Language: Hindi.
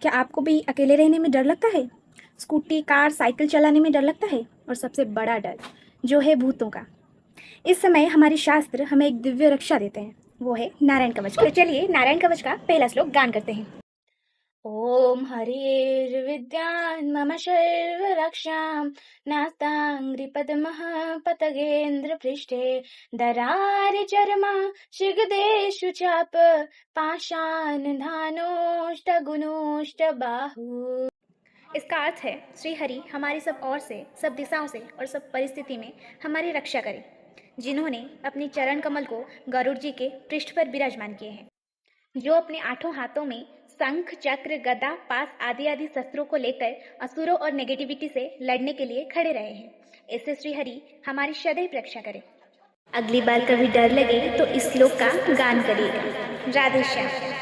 क्या आपको भी अकेले रहने में डर लगता है? स्कूटी, कार, साइकिल चलाने में डर लगता है? और सबसे बड़ा डर जो है भूतों का। इस समय हमारे शास्त्र हमें एक दिव्य रक्षा देते हैं, वो है नारायण कवच। तो चलिए नारायण कवच का पहला श्लोक गान करते हैं। ओम हरिर्विद्यां मम शर्वरक्षां नास्ताङ्घ्रिपद्मः पतगेन्द्रपृष्ठे दरारिचर्मा शिगदेषु चाप पाषाणधानोष्टगुणोष्टबाहु। इसका अर्थ है श्री हरि हमारी सब ओर से, सब दिशाओं से और सब परिस्थिति में हमारी रक्षा करें, जिन्होंने अपने चरण कमल को गरुड़ जी के पृष्ठ पर विराजमान किए हैं, जो अपने आठों हाथों में शंख, चक्र, गदा, पास आदि आदि शस्त्रों को लेकर असुरों और नेगेटिविटी से लड़ने के लिए खड़े रहे हैं। इससे श्री हरि हमारी सदैव रक्षा करें। अगली बार कभी डर लगे तो इस श्लोक का गान करिएगा। राधे श्याम।